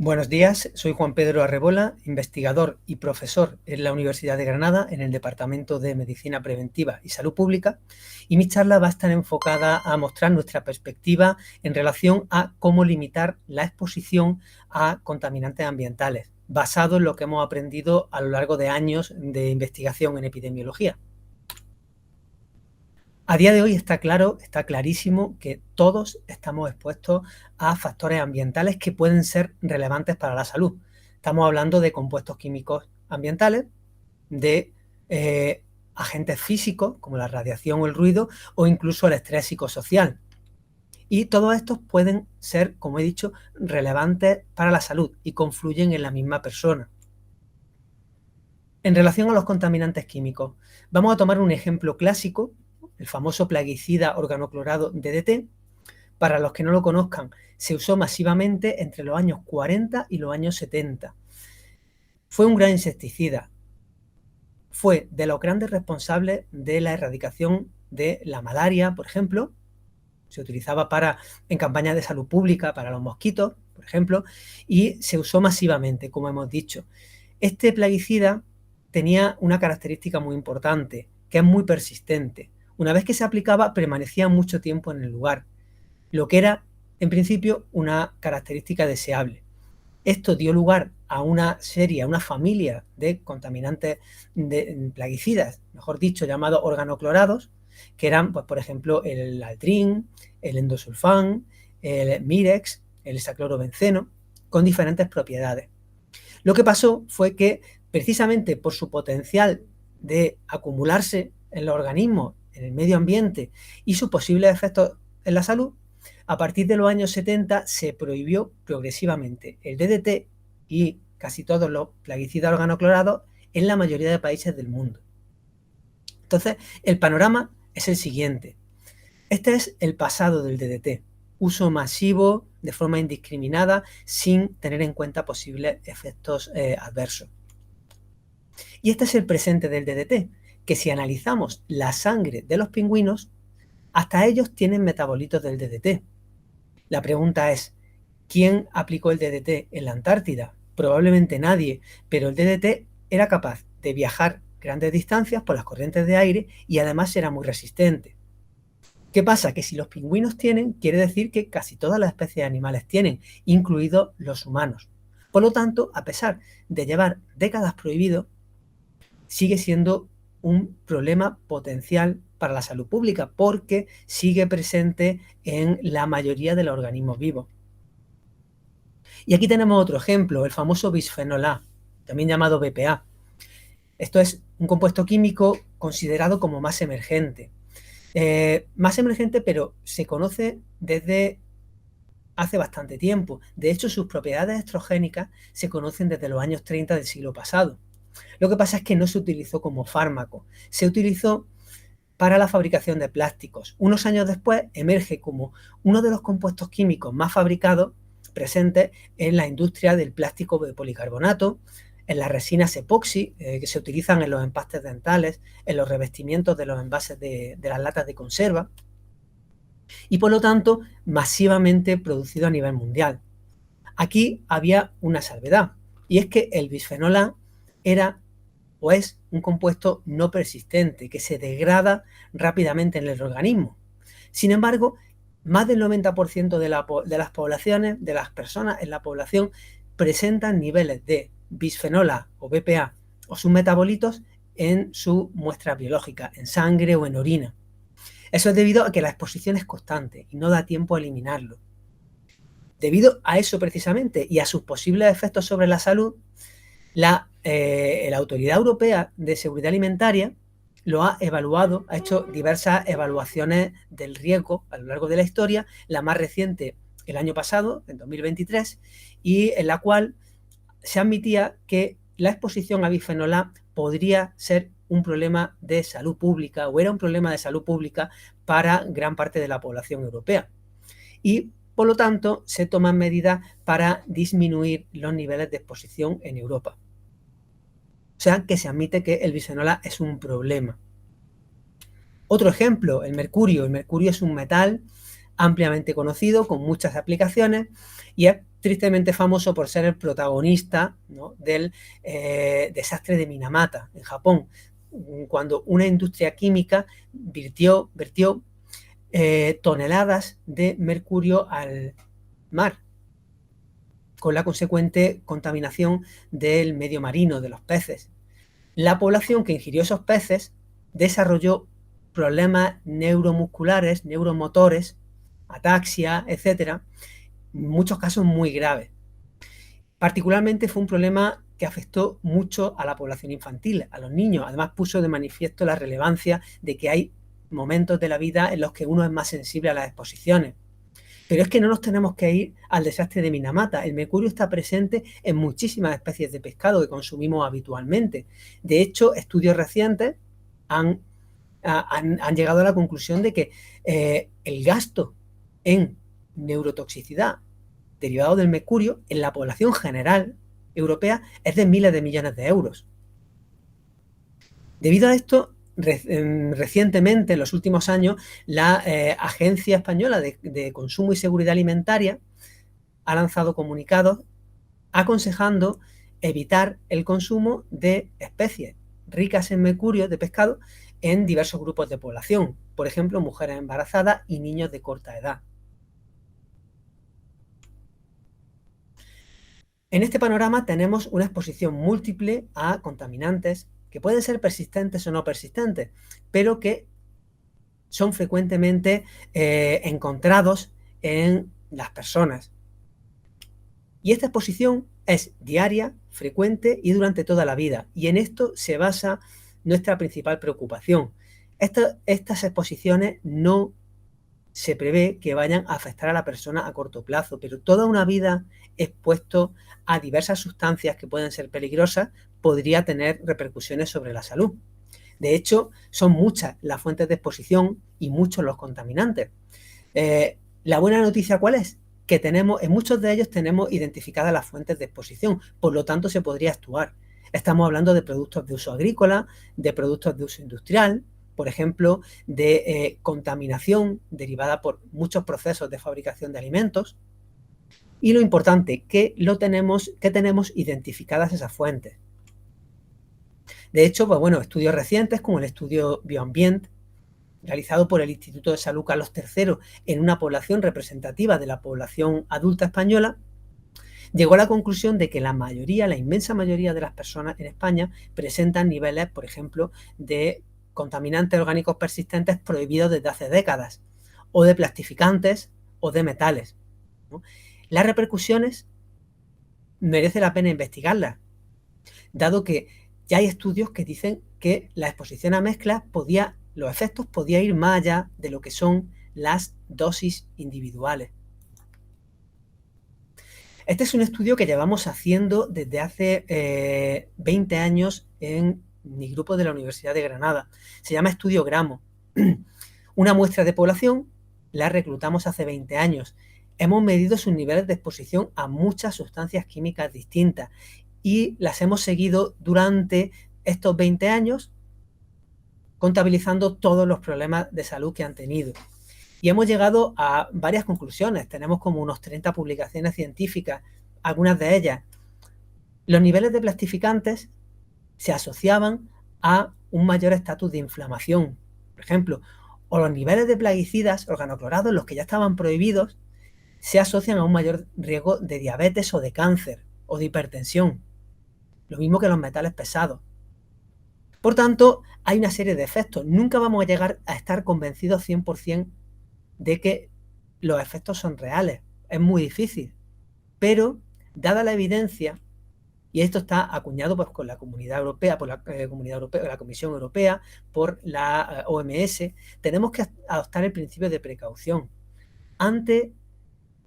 Buenos días, soy Juan Pedro Arrebola, investigador y profesor en la Universidad de Granada en el Departamento de Medicina Preventiva y Salud Pública, y mi charla va a estar enfocada a mostrar nuestra perspectiva en relación a cómo limitar la exposición a contaminantes ambientales, basado en lo que hemos aprendido a lo largo de años de investigación en epidemiología. A día de hoy está clarísimo que todos estamos expuestos a factores ambientales que pueden ser relevantes para la salud. Estamos hablando de compuestos químicos ambientales, de agentes físicos como la radiación o el ruido, o incluso el estrés psicosocial. Y todos estos pueden ser, como he dicho, relevantes para la salud y confluyen en la misma persona. En relación a los contaminantes químicos, vamos a tomar un ejemplo clásico, el famoso plaguicida organoclorado DDT. Para los que no lo conozcan, se usó masivamente entre los años 40 y los años 70. Fue un gran insecticida. Fue de los grandes responsables de la erradicación de la malaria, por ejemplo. Se utilizaba en campañas de salud pública para los mosquitos, por ejemplo, y se usó masivamente, como hemos dicho. Este plaguicida tenía una característica muy importante, que es muy persistente. Una vez que se aplicaba, permanecía mucho tiempo en el lugar, lo que era, en principio, una característica deseable. Esto dio lugar a una familia de contaminantes plaguicidas, mejor dicho, llamados organoclorados, que eran, pues, por ejemplo, el aldrin, el endosulfán, el mirex, el hexaclorobenceno, con diferentes propiedades. Lo que pasó fue que, precisamente por su potencial de acumularse en los organismos, en el medio ambiente, y sus posibles efectos en la salud, a partir de los años 70 se prohibió progresivamente el DDT y casi todos los plaguicidas organoclorados en la mayoría de países del mundo. Entonces, el panorama es el siguiente. Este es el pasado del DDT. Uso masivo, de forma indiscriminada, sin tener en cuenta posibles efectos adversos. Y este es el presente del DDT, que si analizamos la sangre de los pingüinos, hasta ellos tienen metabolitos del DDT. La pregunta es, ¿quién aplicó el DDT en la Antártida? Probablemente nadie, pero el DDT era capaz de viajar grandes distancias por las corrientes de aire y además era muy resistente. ¿Qué pasa? Que si los pingüinos tienen, quiere decir que casi todas las especies de animales tienen, incluidos los humanos. Por lo tanto, a pesar de llevar décadas prohibido, sigue siendo un problema potencial para la salud pública porque sigue presente en la mayoría de los organismos vivos. Y aquí tenemos otro ejemplo, el famoso bisfenol A, también llamado BPA. Esto es un compuesto químico considerado como más emergente. Pero se conoce desde hace bastante tiempo. De hecho, sus propiedades estrogénicas se conocen desde los años 30 del siglo pasado. Lo que pasa es que no se utilizó como fármaco, se utilizó para la fabricación de plásticos. Unos años después emerge como uno de los compuestos químicos más fabricados presentes en la industria del plástico de policarbonato, en las resinas epoxi que se utilizan en los empastes dentales, en los revestimientos de los envases de las latas de conserva, y por lo tanto masivamente producido a nivel mundial. Aquí había una salvedad, y es que el bisfenol A era o es un compuesto no persistente que se degrada rápidamente en el organismo. Sin embargo, más del 90% de las poblaciones, de las personas en la población, presentan niveles de bisfenol A o BPA o sus metabolitos en su muestra biológica, en sangre o en orina. Eso es debido a que la exposición es constante y no da tiempo a eliminarlo. Debido a eso precisamente y a sus posibles efectos sobre la salud, la Autoridad Europea de Seguridad Alimentaria lo ha evaluado, ha hecho diversas evaluaciones del riesgo a lo largo de la historia, la más reciente el año pasado, en 2023, y en la cual se admitía que la exposición a bisfenol A podría ser un problema de salud pública o era un problema de salud pública para gran parte de la población europea. Y por lo tanto, se toman medidas para disminuir los niveles de exposición en Europa. O sea, que se admite que el bisfenol A es un problema. Otro ejemplo, el mercurio. El mercurio es un metal ampliamente conocido, con muchas aplicaciones, y es tristemente famoso por ser el protagonista, ¿no?, del desastre de Minamata, en Japón, cuando una industria química vertió toneladas de mercurio al mar, con la consecuente contaminación del medio marino, de los peces. La población que ingirió esos peces desarrolló problemas neuromusculares, neuromotores, ataxia, etcétera, en muchos casos muy graves. Particularmente fue un problema que afectó mucho a la población infantil, a los niños. Además puso de manifiesto la relevancia de que hay momentos de la vida en los que uno es más sensible a las exposiciones. Pero es que no nos tenemos que ir al desastre de Minamata. El mercurio está presente en muchísimas especies de pescado que consumimos habitualmente. De hecho, estudios recientes han llegado a la conclusión de que el gasto en neurotoxicidad derivado del mercurio en la población general europea es de miles de millones de euros. Debido a esto, recientemente, en los últimos años, la Agencia Española de Consumo y Seguridad Alimentaria ha lanzado comunicados aconsejando evitar el consumo de especies ricas en mercurio de pescado en diversos grupos de población, por ejemplo, mujeres embarazadas y niños de corta edad. En este panorama tenemos una exposición múltiple a contaminantes que pueden ser persistentes o no persistentes, pero que son frecuentemente encontrados en las personas. Y esta exposición es diaria, frecuente y durante toda la vida. Y en esto se basa nuestra principal preocupación. Estas exposiciones no se prevé que vayan a afectar a la persona a corto plazo, pero toda una vida expuesto a diversas sustancias que pueden ser peligrosas podría tener repercusiones sobre la salud. De hecho, son muchas las fuentes de exposición y muchos los contaminantes. La buena noticia, ¿cuál es? Que en muchos de ellos tenemos identificadas las fuentes de exposición, por lo tanto se podría actuar. Estamos hablando de productos de uso agrícola, de productos de uso industrial, por ejemplo, de contaminación derivada por muchos procesos de fabricación de alimentos. Y lo importante, que tenemos identificadas esas fuentes. De hecho, pues bueno, estudios recientes como el estudio Bioambient, realizado por el Instituto de Salud Carlos III en una población representativa de la población adulta española, llegó a la conclusión de que la inmensa mayoría de las personas en España presentan niveles, por ejemplo, de contaminantes orgánicos persistentes prohibidos desde hace décadas, o de plastificantes o de metales, ¿no? Las repercusiones merece la pena investigarlas, dado que ya hay estudios que dicen que la exposición a mezclas los efectos podían ir más allá de lo que son las dosis individuales. Este es un estudio que llevamos haciendo desde hace 20 años en mi grupo de la Universidad de Granada. Se llama Estudio Gramo. Una muestra de población la reclutamos hace 20 años. Hemos medido sus niveles de exposición a muchas sustancias químicas distintas y las hemos seguido durante estos 20 años, contabilizando todos los problemas de salud que han tenido. Y hemos llegado a varias conclusiones. Tenemos como unos 30 publicaciones científicas, algunas de ellas. Los niveles de plastificantes se asociaban a un mayor estatus de inflamación, por ejemplo, o los niveles de plaguicidas organoclorados, los que ya estaban prohibidos, se asocian a un mayor riesgo de diabetes o de cáncer o de hipertensión, lo mismo que los metales pesados. Por tanto, hay una serie de efectos. Nunca vamos a llegar a estar convencidos 100% de que los efectos son reales. Es muy difícil. Pero, dada la evidencia, y esto está acuñado pues, con la Comunidad Europea, por la Comisión Europea, por la OMS, tenemos que adoptar el principio de precaución. Ante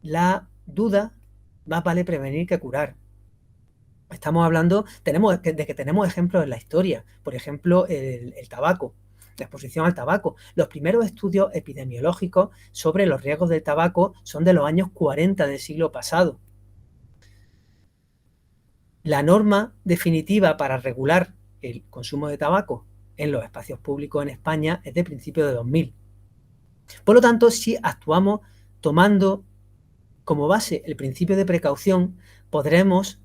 la duda, más vale prevenir que curar. Estamos hablando de que tenemos ejemplos en la historia, por ejemplo, el tabaco, la exposición al tabaco. Los primeros estudios epidemiológicos sobre los riesgos del tabaco son de los años 40 del siglo pasado. La norma definitiva para regular el consumo de tabaco en los espacios públicos en España es de principios de 2000. Por lo tanto, si actuamos tomando como base el principio de precaución, podremos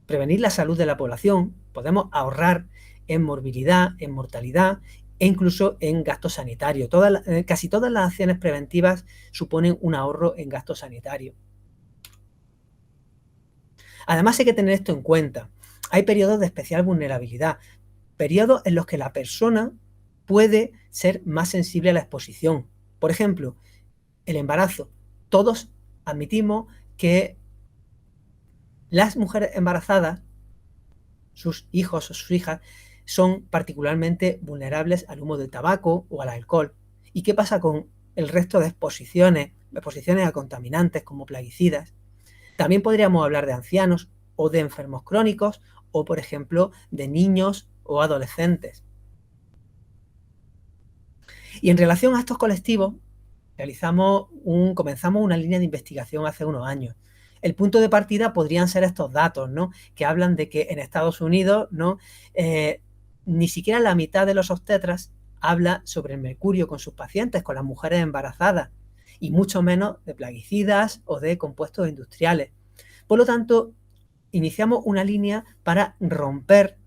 prevenir la salud de la población, podemos ahorrar en morbilidad, en mortalidad e incluso en gasto sanitario. Casi todas las acciones preventivas suponen un ahorro en gasto sanitario. Además, hay que tener esto en cuenta. Hay periodos de especial vulnerabilidad, periodos en los que la persona puede ser más sensible a la exposición. Por ejemplo, el embarazo. Todos admitimos que las mujeres embarazadas, sus hijos o sus hijas, son particularmente vulnerables al humo del tabaco o al alcohol. ¿Y qué pasa con el resto de exposiciones a contaminantes como plaguicidas? También podríamos hablar de ancianos o de enfermos crónicos o, por ejemplo, de niños o adolescentes. Y en relación a estos colectivos, comenzamos una línea de investigación hace unos años. El punto de partida podrían ser estos datos, ¿no? Que hablan de que en Estados Unidos, ¿no? Ni siquiera la mitad de los obstetras habla sobre el mercurio con sus pacientes, con las mujeres embarazadas, y mucho menos de plaguicidas o de compuestos industriales. Por lo tanto, iniciamos una línea para romper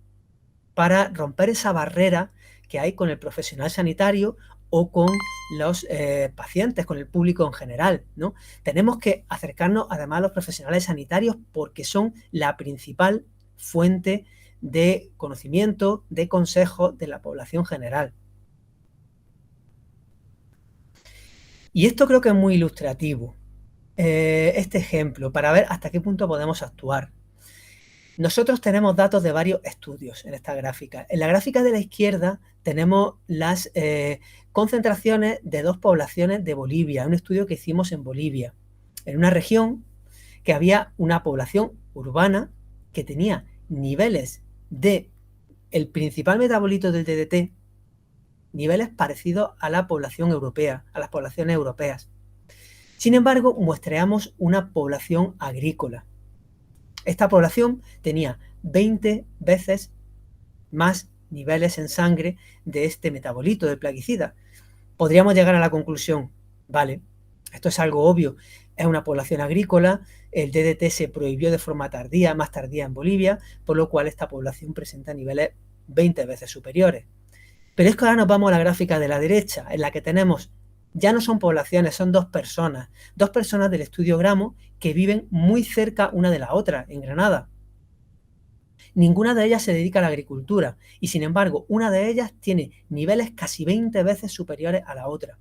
esa barrera que hay con el profesional sanitario o con los pacientes, con el público en general, ¿no? Tenemos que acercarnos además a los profesionales sanitarios porque son la principal fuente de conocimiento, de consejo de la población general. Y esto creo que es muy ilustrativo, este ejemplo, para ver hasta qué punto podemos actuar. Nosotros tenemos datos de varios estudios en esta gráfica. En la gráfica de la izquierda tenemos las concentraciones de dos poblaciones de Bolivia, un estudio que hicimos en Bolivia, en una región que había una población urbana que tenía niveles de el principal metabolito del DDT, niveles parecidos a la población europea, a las poblaciones europeas. Sin embargo, muestreamos una población agrícola. Esta población tenía 20 veces más niveles en sangre de este metabolito de plaguicida. Podríamos llegar a la conclusión, vale, esto es algo obvio, es una población agrícola, el DDT se prohibió de forma tardía, más tardía en Bolivia, por lo cual esta población presenta niveles 20 veces superiores. Pero es que ahora nos vamos a la gráfica de la derecha, en la que tenemos, ya no son poblaciones, son dos personas del estudio Gramo que viven muy cerca una de la otra, en Granada. Ninguna de ellas se dedica a la agricultura y, sin embargo, una de ellas tiene niveles casi 20 veces superiores a la otra.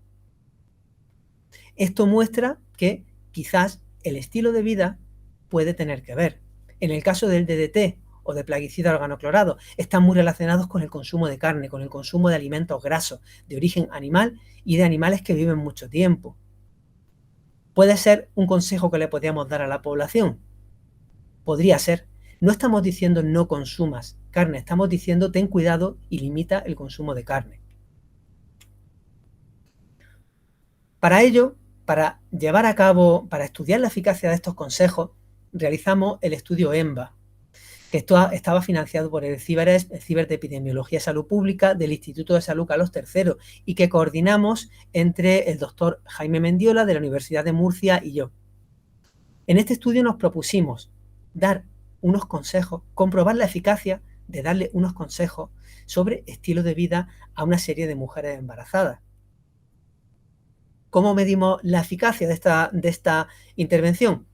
Esto muestra que quizás el estilo de vida puede tener que ver. En el caso del DDT o de plaguicida organoclorado, están muy relacionados con el consumo de carne, con el consumo de alimentos grasos de origen animal y de animales que viven mucho tiempo. ¿Puede ser un consejo que le podríamos dar a la población? Podría ser. No estamos diciendo no consumas carne, estamos diciendo ten cuidado y limita el consumo de carne. Para ello, para estudiar la eficacia de estos consejos, realizamos el estudio EMBA, que estaba financiado por el CIBERES, el Ciber de Epidemiología y Salud Pública del Instituto de Salud Carlos III, y que coordinamos entre el doctor Jaime Mendiola de la Universidad de Murcia y yo. En este estudio nos propusimos dar unos consejos, comprobar la eficacia de darle unos consejos sobre estilo de vida a una serie de mujeres embarazadas. ¿Cómo medimos la eficacia de esta intervención?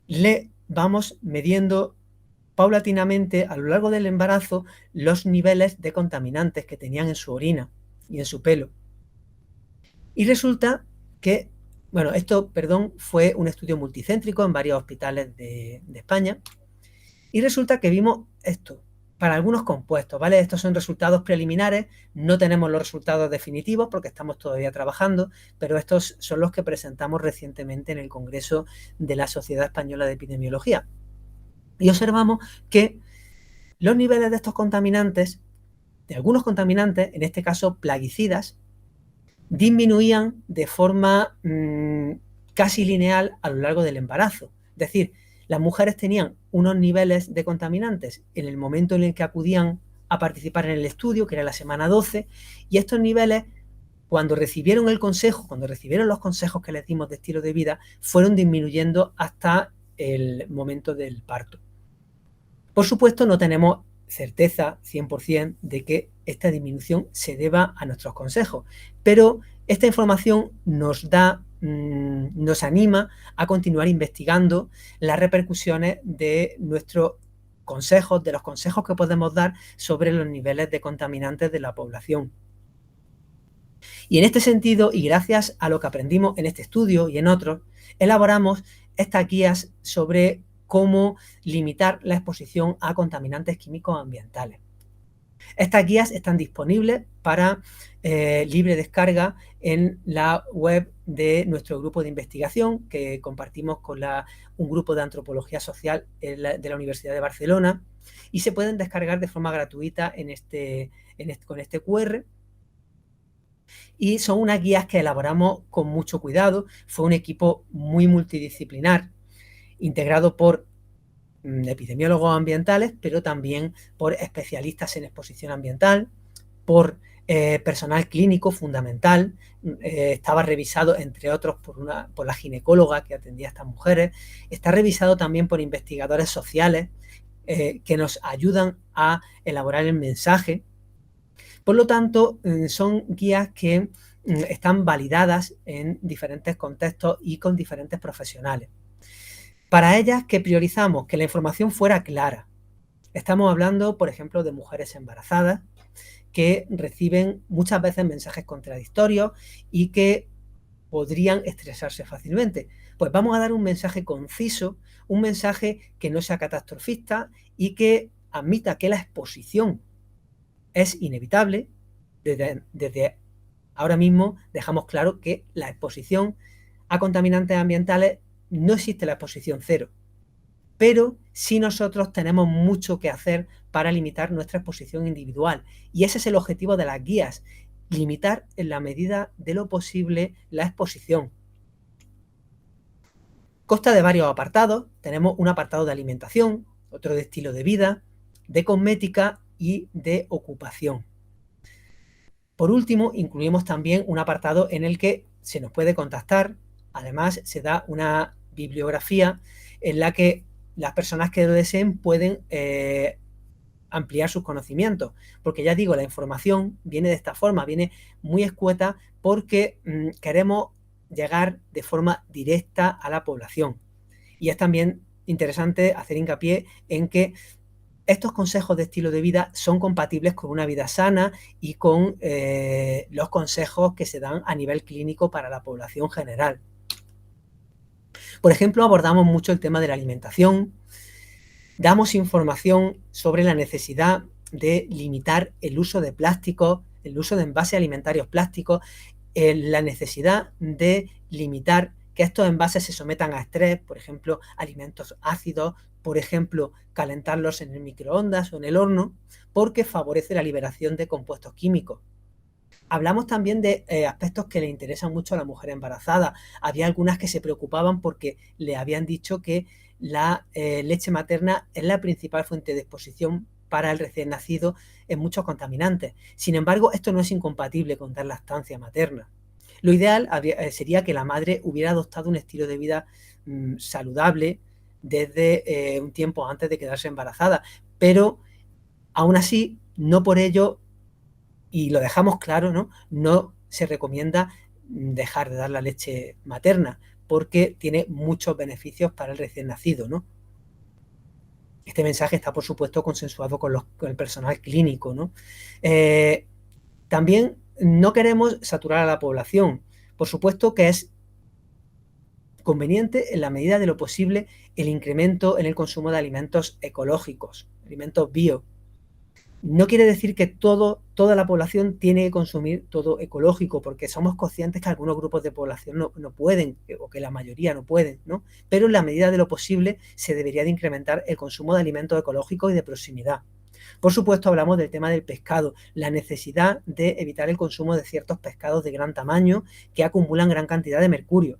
Le vamos midiendo paulatinamente a lo largo del embarazo los niveles de contaminantes que tenían en su orina y en su pelo. Y resulta que, fue un estudio multicéntrico en varios hospitales de España. Y resulta que vimos esto, para algunos compuestos, ¿vale? Estos son resultados preliminares, no tenemos los resultados definitivos porque estamos todavía trabajando, pero estos son los que presentamos recientemente en el Congreso de la Sociedad Española de Epidemiología. Y observamos que los niveles de estos contaminantes, de algunos contaminantes, en este caso plaguicidas, disminuían de forma casi lineal a lo largo del embarazo. Es decir, las mujeres tenían unos niveles de contaminantes en el momento en el que acudían a participar en el estudio, que era la semana 12, y estos niveles cuando recibieron el consejo, cuando recibieron los consejos que les dimos de estilo de vida, fueron disminuyendo hasta el momento del parto. Por supuesto, no tenemos certeza 100% de que esta disminución se deba a nuestros consejos, pero esta información nos anima a continuar investigando las repercusiones de nuestros consejos, de los consejos que podemos dar sobre los niveles de contaminantes de la población. Y en este sentido, y gracias a lo que aprendimos en este estudio y en otros, elaboramos estas guías sobre cómo limitar la exposición a contaminantes químicos ambientales. Estas guías están disponibles para libre descarga en la web de nuestro grupo de investigación que compartimos con un grupo de antropología social de la Universidad de Barcelona, y se pueden descargar de forma gratuita con este QR. Y son unas guías que elaboramos con mucho cuidado. Fue un equipo muy multidisciplinar, integrado por epidemiólogos ambientales, pero también por especialistas en exposición ambiental, por personal clínico fundamental. Estaba revisado, entre otros, por la ginecóloga que atendía a estas mujeres. Está revisado también por investigadores sociales que nos ayudan a elaborar el mensaje. Por lo tanto, son guías que están validadas en diferentes contextos y con diferentes profesionales. Para ellas, ¿qué priorizamos? Que la información fuera clara. Estamos hablando, por ejemplo, de mujeres embarazadas que reciben muchas veces mensajes contradictorios y que podrían estresarse fácilmente. Pues vamos a dar un mensaje conciso, un mensaje que no sea catastrofista y que admita que la exposición es inevitable. Desde ahora mismo dejamos claro que la exposición a contaminantes ambientales no existe, la exposición cero, pero sí nosotros tenemos mucho que hacer para limitar nuestra exposición individual, y ese es el objetivo de las guías: limitar en la medida de lo posible la exposición. Consta de varios apartados. Tenemos un apartado de alimentación, otro de estilo de vida, de cosmética y de ocupación. Por último, incluimos también un apartado en el que se nos puede contactar. Además, se da una bibliografía en la que las personas que lo deseen pueden ampliar sus conocimientos, porque ya digo, la información viene de esta forma, viene muy escueta, porque queremos llegar de forma directa a la población. Y es también interesante hacer hincapié en que estos consejos de estilo de vida son compatibles con una vida sana y con los consejos que se dan a nivel clínico para la población general. Por ejemplo, abordamos mucho el tema de la alimentación. Damos información sobre la necesidad de limitar el uso de plásticos, el uso de envases alimentarios plásticos, la necesidad de limitar que estos envases se sometan a estrés, por ejemplo, alimentos ácidos, por ejemplo, calentarlos en el microondas o en el horno, porque favorece la liberación de compuestos químicos. Hablamos también de aspectos que le interesan mucho a la mujer embarazada. Había algunas que se preocupaban porque le habían dicho que la leche materna es la principal fuente de exposición para el recién nacido en muchos contaminantes. Sin embargo, esto no es incompatible con dar lactancia materna. Lo ideal sería que la madre hubiera adoptado un estilo de vida saludable desde un tiempo antes de quedarse embarazada, pero aún así, no por ello, y lo dejamos claro, no se recomienda dejar de dar la leche materna, porque tiene muchos beneficios para el recién nacido, ¿no? Este mensaje está, por supuesto, consensuado con el personal clínico, ¿no? También no queremos saturar a la población. Por supuesto que es conveniente, en la medida de lo posible, el incremento en el consumo de alimentos ecológicos, alimentos bio. No quiere decir que toda la población tiene que consumir todo ecológico, porque somos conscientes que algunos grupos de población no pueden, o que la mayoría no pueden, ¿no? Pero en la medida de lo posible se debería de incrementar el consumo de alimentos ecológicos y de proximidad. Por supuesto, hablamos del tema del pescado, la necesidad de evitar el consumo de ciertos pescados de gran tamaño que acumulan gran cantidad de mercurio.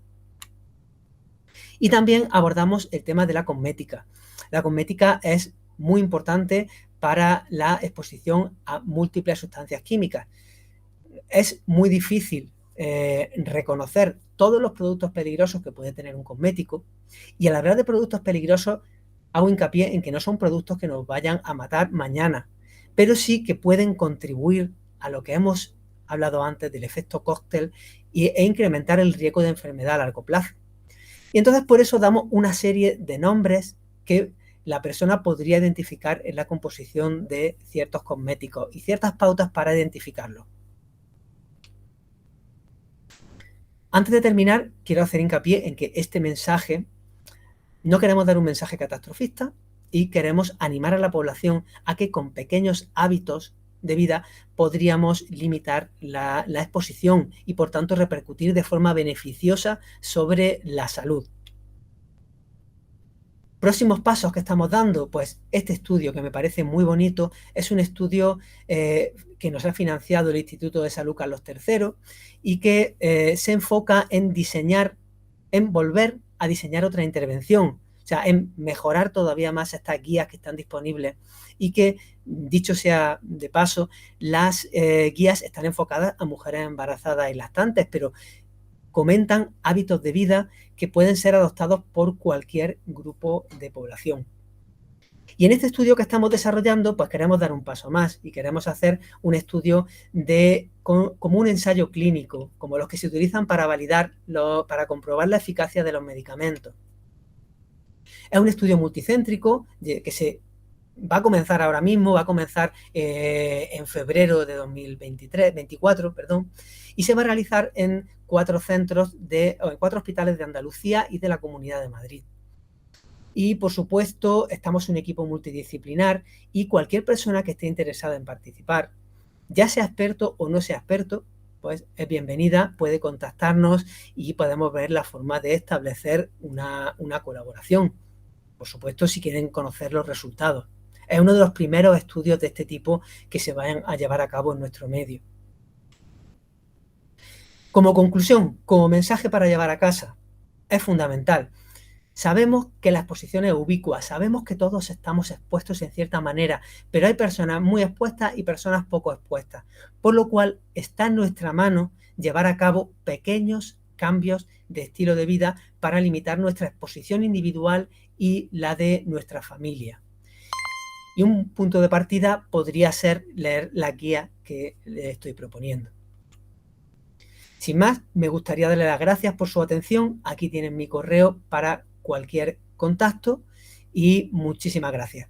Y también abordamos el tema de la cosmética. La cosmética es muy importante para la exposición a múltiples sustancias químicas. es muy difícil reconocer todos los productos peligrosos que puede tener un cosmético, y al hablar de productos peligrosos hago hincapié en que no son productos que nos vayan a matar mañana, pero sí que pueden contribuir a lo que hemos hablado antes del efecto cóctel e incrementar el riesgo de enfermedad a largo plazo. Y entonces por eso damos una serie de nombres que la persona podría identificar en la composición de ciertos cosméticos y ciertas pautas para identificarlos. Antes de terminar, quiero hacer hincapié en que este mensaje, no queremos dar un mensaje catastrofista y queremos animar a la población a que con pequeños hábitos de vida podríamos limitar la exposición y por tanto repercutir de forma beneficiosa sobre la salud. Próximos pasos que estamos dando, pues este estudio que me parece muy bonito es un estudio que nos ha financiado el Instituto de Salud Carlos III y que se enfoca en volver a diseñar otra intervención, o sea, en mejorar todavía más estas guías que están disponibles y que, dicho sea de paso, las guías están enfocadas a mujeres embarazadas y lactantes, pero comentan hábitos de vida que pueden ser adoptados por cualquier grupo de población. Y en este estudio que estamos desarrollando, pues queremos dar un paso más y queremos hacer un estudio como un ensayo clínico, como los que se utilizan para para comprobar la eficacia de los medicamentos. Es un estudio multicéntrico que se va a comenzar ahora mismo, va a comenzar en febrero de 2024, y se va a realizar en 4 hospitales de Andalucía y de la Comunidad de Madrid. Y, por supuesto, estamos un equipo multidisciplinar y cualquier persona que esté interesada en participar, ya sea experto o no sea experto, pues es bienvenida, puede contactarnos y podemos ver la forma de establecer una colaboración. Por supuesto, si quieren conocer los resultados. Es uno de los primeros estudios de este tipo que se vayan a llevar a cabo en nuestro medio. Como conclusión, como mensaje para llevar a casa, es fundamental. Sabemos que la exposición es ubicua, sabemos que todos estamos expuestos en cierta manera, pero hay personas muy expuestas y personas poco expuestas, por lo cual está en nuestra mano llevar a cabo pequeños cambios de estilo de vida para limitar nuestra exposición individual y la de nuestra familia. Y un punto de partida podría ser leer la guía que le estoy proponiendo. Sin más, me gustaría darle las gracias por su atención. Aquí tienen mi correo para cualquier contacto y muchísimas gracias.